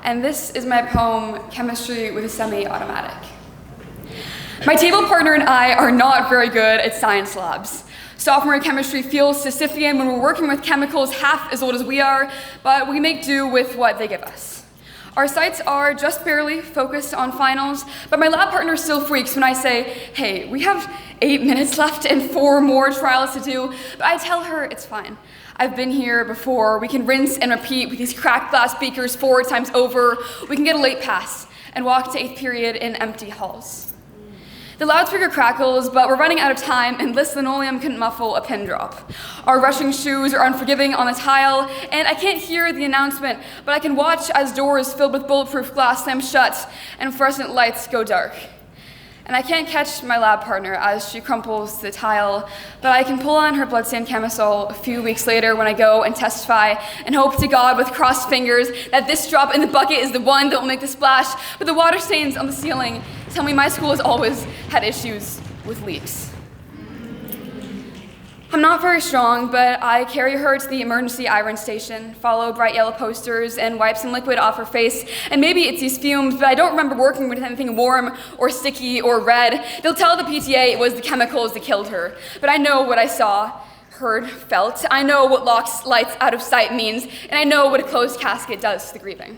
and this is my poem, Chemistry with a Semi-Automatic. My table partner and I are not very good at science labs. Sophomore chemistry feels Sisyphean when we're working with chemicals half as old as we are, but we make do with what they give us. Our sights are just barely focused on finals, but my lab partner still freaks when I say, hey, we have 8 minutes left and 4 more trials to do, but I tell her it's fine. I've been here before. We can rinse and repeat with these cracked glass beakers 4 times over. We can get a late pass and walk to 8th period in empty halls. The loudspeaker crackles, but we're running out of time, and this linoleum couldn't muffle a pin drop. Our rushing shoes are unforgiving on the tile, and I can't hear the announcement, but I can watch as doors filled with bulletproof glass slam shut and fluorescent lights go dark. And I can't catch my lab partner as she crumples the tile, but I can pull on her bloodstained camisole a few weeks later when I go and testify and hope to God with crossed fingers that this drop in the bucket is the one that will make the splash, but the water stains on the ceiling tell me my school has always had issues with leaks. I'm not very strong, but I carry her to the emergency iron station, follow bright yellow posters, and wipe some liquid off her face. And maybe it's these fumes, but I don't remember working with anything warm or sticky or red. They'll tell the PTA it was the chemicals that killed her. But I know what I saw, heard, felt. I know what locks lights out of sight means, and I know what a closed casket does to the grieving.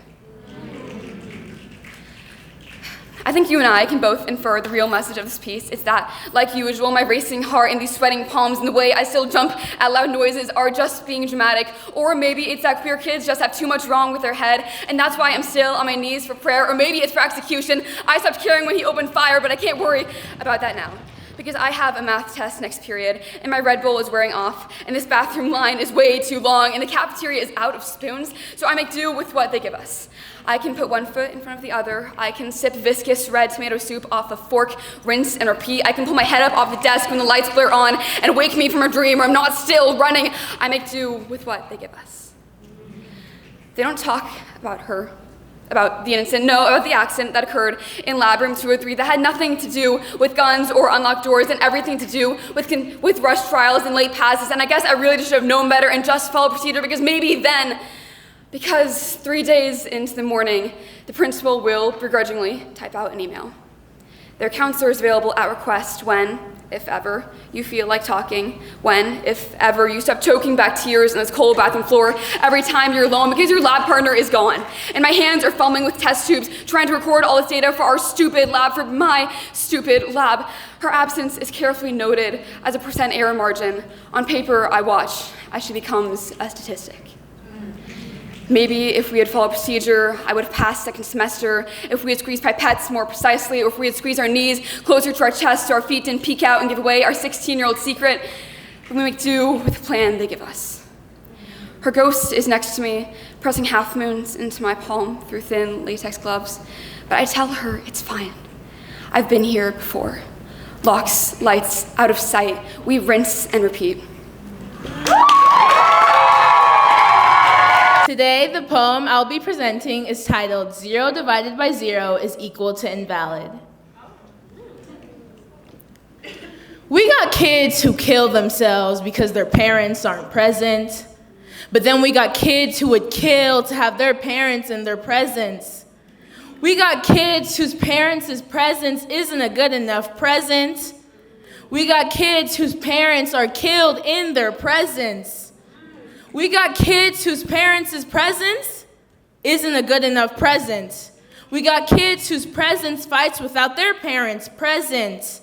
I think you and I can both infer the real message of this piece. It's that, like usual, my racing heart and these sweating palms and the way I still jump at loud noises are just being dramatic. Or maybe it's that queer kids just have too much wrong with their head, and that's why I'm still on my knees for prayer. Or maybe it's for execution. I stopped caring when he opened fire, but I can't worry about that now, because I have a math test next period, and my Red Bull is wearing off, and this bathroom line is way too long, and the cafeteria is out of spoons, so I make do with what they give us. I can put one foot in front of the other. I can sip viscous red tomato soup off a fork, rinse and repeat. I can pull my head up off the desk when the lights blare on and wake me from a dream where I'm not still running. I make do with what they give us. They don't talk about her, about the incident, no, about the accident that occurred in lab room 203 that had nothing to do with guns or unlocked doors and everything to do with rushed trials and late passes. And I guess I really should have known better and just followed procedure, because 3 days into the morning, the principal will begrudgingly type out an email. Their counselor is available at request when, if ever, you feel like talking, when, if ever, you stop choking back tears on this cold bathroom floor every time you're alone because your lab partner is gone. And my hands are fumbling with test tubes, trying to record all this data for our stupid lab, for my stupid lab. Her absence is carefully noted as a % error margin. On paper, I watch as she becomes a statistic. Maybe if we had followed procedure, I would have passed second semester. If we had squeezed pipettes more precisely, or if we had squeezed our knees closer to our chest so our feet didn't peek out and give away our 16-year-old secret, we make do with the plan they give us. Her ghost is next to me, pressing half moons into my palm through thin latex gloves, but I tell her it's fine. I've been here before. Locks, lights, out of sight. We rinse and repeat. Today, the poem I'll be presenting is titled 0 divided by 0 is equal to invalid. We got kids who kill themselves because their parents aren't present, but then we got kids who would kill to have their parents in their presence. We got kids whose parents' presence isn't a good enough present. We got kids whose parents are killed in their presence. We got kids whose parents' presence isn't a good enough present. We got kids whose presence fights without their parents present.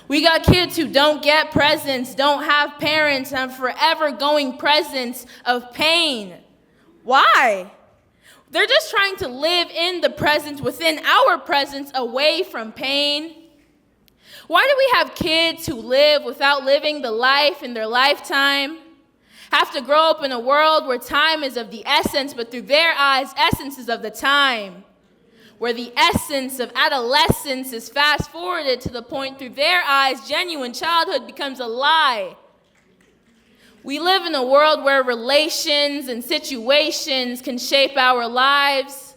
We got kids who don't get presents, don't have parents, and have forever going presence of pain. Why? They're just trying to live in the present, within our presence, away from pain. Why do we have kids who live without living the life in their lifetime? Have to grow up in a world where time is of the essence, but through their eyes, essence is of the time. Where the essence of adolescence is fast forwarded to the point through their eyes, genuine childhood becomes a lie. We live in a world where relations and situations can shape our lives.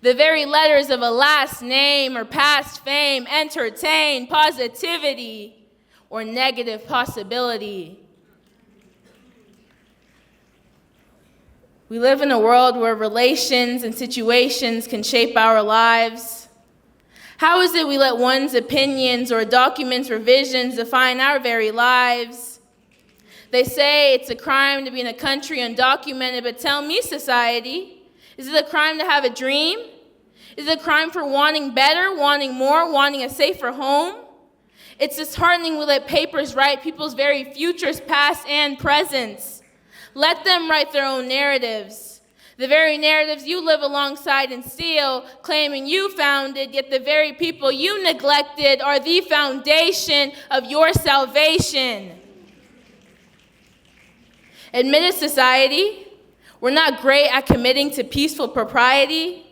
The very letters of a last name or past fame entertain positivity or negative possibility. We live in a world where relations and situations can shape our lives. How is it we let one's opinions or a document's revisions define our very lives? They say it's a crime to be in a country undocumented, but tell me, society, is it a crime to have a dream? Is it a crime for wanting better, wanting more, wanting a safer home? It's disheartening we let papers write people's very futures, past and present. Let them write their own narratives. The very narratives you live alongside and steal, claiming you founded, yet the very people you neglected are the foundation of your salvation. Admitted society, we're not great at committing to peaceful propriety.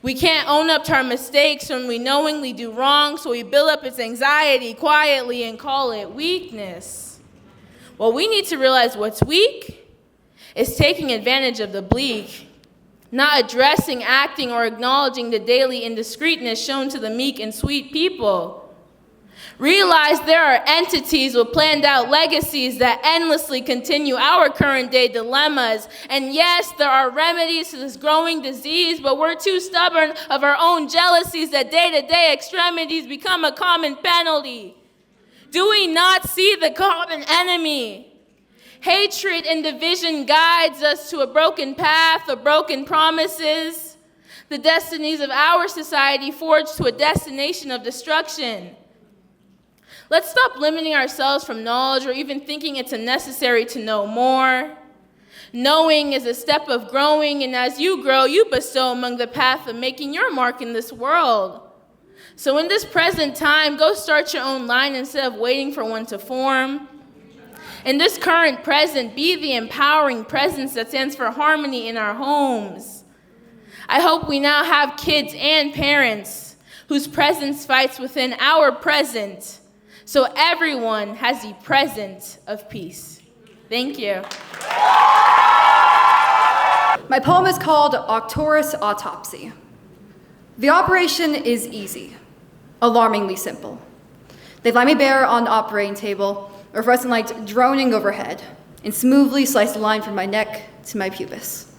We can't own up to our mistakes when we knowingly do wrong, so we build up its anxiety quietly and call it weakness. Well, we need to realize what's weak is taking advantage of the bleak, not addressing, acting, or acknowledging the daily indiscreetness shown to the meek and sweet people. Realize there are entities with planned out legacies that endlessly continue our current day dilemmas. And yes, there are remedies to this growing disease, but we're too stubborn of our own jealousies that day-to-day extremities become a common penalty. Do we not see the common enemy? Hatred and division guides us to a broken path of broken promises. The destinies of our society forge to a destination of destruction. Let's stop limiting ourselves from knowledge or even thinking it's unnecessary to know more. Knowing is a step of growing, and as you grow, you bestow among the path of making your mark in this world. So in this present time, go start your own line instead of waiting for one to form. In this current present, be the empowering presence that stands for harmony in our homes. I hope we now have kids and parents whose presence fights within our present, so everyone has the present of peace. Thank you. My poem is called Arcturus Autopsy. The operation is easy, alarmingly simple. They lie me bare on the operating table, or fluorescent light droning overhead, and smoothly slice the line from my neck to my pubis.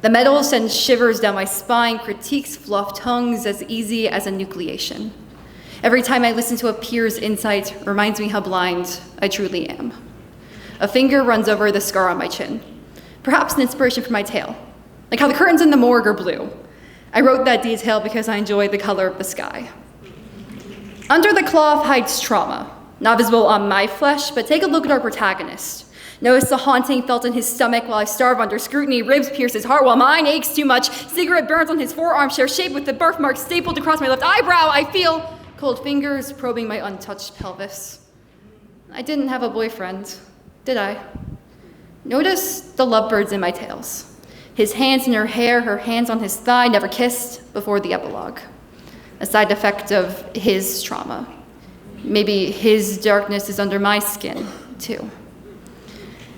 The metal sends shivers down my spine, critiques fluff tongues as easy as a nucleation. Every time I listen to a peer's insight, reminds me how blind I truly am. A finger runs over the scar on my chin, perhaps an inspiration for my tale, like how the curtains in the morgue are blue. I wrote that detail because I enjoy the color of the sky. Under the cloth hides trauma, not visible on my flesh, but take a look at our protagonist. Notice the haunting felt in his stomach while I starve under scrutiny. Ribs pierce his heart while mine aches too much. Cigarette burns on his forearm, share shape with the birthmark stapled across my left eyebrow. I feel cold fingers probing my untouched pelvis. I didn't have a boyfriend, did I? Notice the lovebirds in my tails. His hands in her hair, her hands on his thigh, never kissed before the epilogue. A side effect of his trauma. Maybe his darkness is under my skin, too.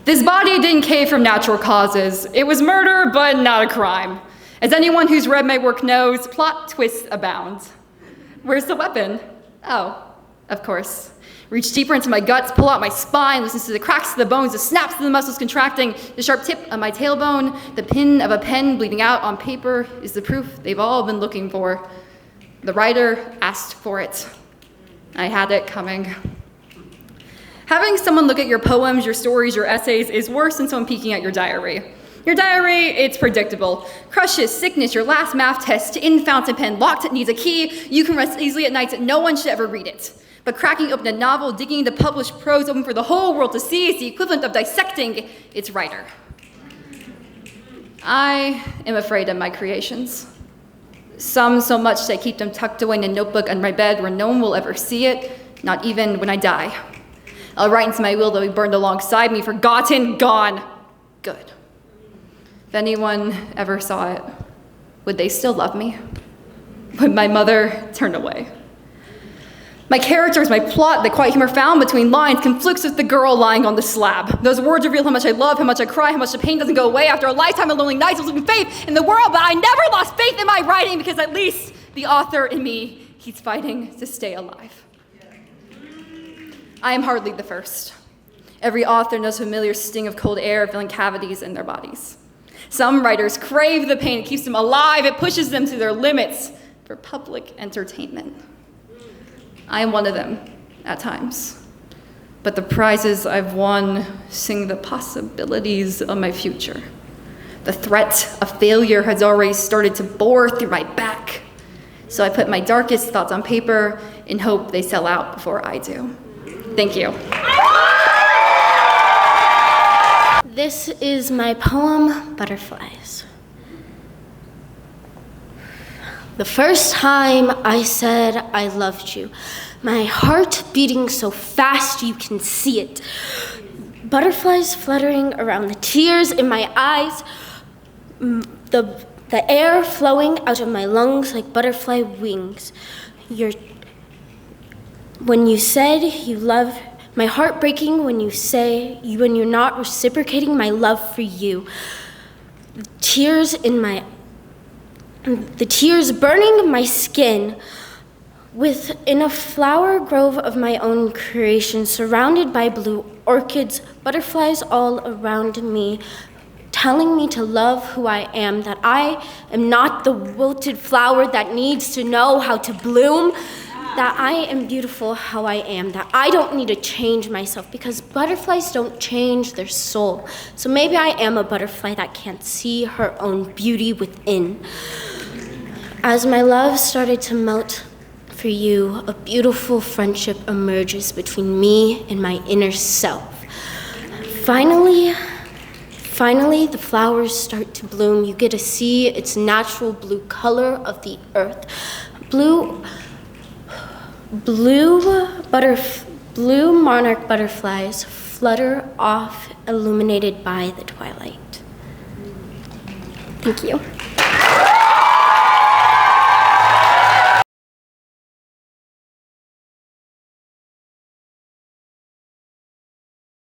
This body didn't cave from natural causes. It was murder, but not a crime. As anyone who's read my work knows, plot twists abound. Where's the weapon? Oh, of course. Reach deeper into my guts, pull out my spine, listen to the cracks of the bones, the snaps of the muscles contracting, the sharp tip of my tailbone, the pin of a pen bleeding out on paper is the proof they've all been looking for. The writer asked for it. I had it coming. Having someone look at your poems, your stories, your essays is worse than someone peeking at your diary. Your diary, it's predictable. Crushes, sickness, your last math test, in fountain pen, locked, it needs a key. You can rest easily at night, no one should ever read it. But cracking open a novel, digging into published prose open for the whole world to see is the equivalent of dissecting its writer. I am afraid of my creations. Some so much that I keep them tucked away in a notebook under my bed where no one will ever see it, not even when I die. I'll write into my will they'll be burned alongside me, forgotten, gone, good. If anyone ever saw it, would they still love me? Would my mother turn away? My characters, my plot, the quiet humor found between lines conflicts with the girl lying on the slab. Those words reveal how much I love, how much I cry, how much the pain doesn't go away after a lifetime of lonely nights of losing faith in the world, but I never lost faith in my writing because at least the author in me keeps fighting to stay alive. I am hardly the first. Every author knows the familiar sting of cold air filling cavities in their bodies. Some writers crave the pain. It keeps them alive. It pushes them to their limits for public entertainment. I am one of them at times. But the prizes I've won sing the possibilities of my future. The threat of failure has already started to bore through my back. So I put my darkest thoughts on paper in hope they sell out before I do. Thank you. This is my poem, Butterflies. The first time I said I loved you, my heart beating so fast you can see it. Butterflies fluttering around the tears in my eyes, the air flowing out of my lungs like butterfly wings. When you said you love, my heart breaking when you're not reciprocating my love for you. The tears burning my skin. Within a flower grove of my own creation, surrounded by blue orchids, butterflies all around me, telling me to love who I am, that I am not the wilted flower that needs to know how to bloom, that I am beautiful how I am, that I don't need to change myself because butterflies don't change their soul. So maybe I am a butterfly that can't see her own beauty within. As my love started to melt for you, a beautiful friendship emerges between me and my inner self. Finally, the flowers start to bloom. You get to see its natural blue color of the earth. Blue monarch butterflies flutter off, illuminated by the twilight. Thank you.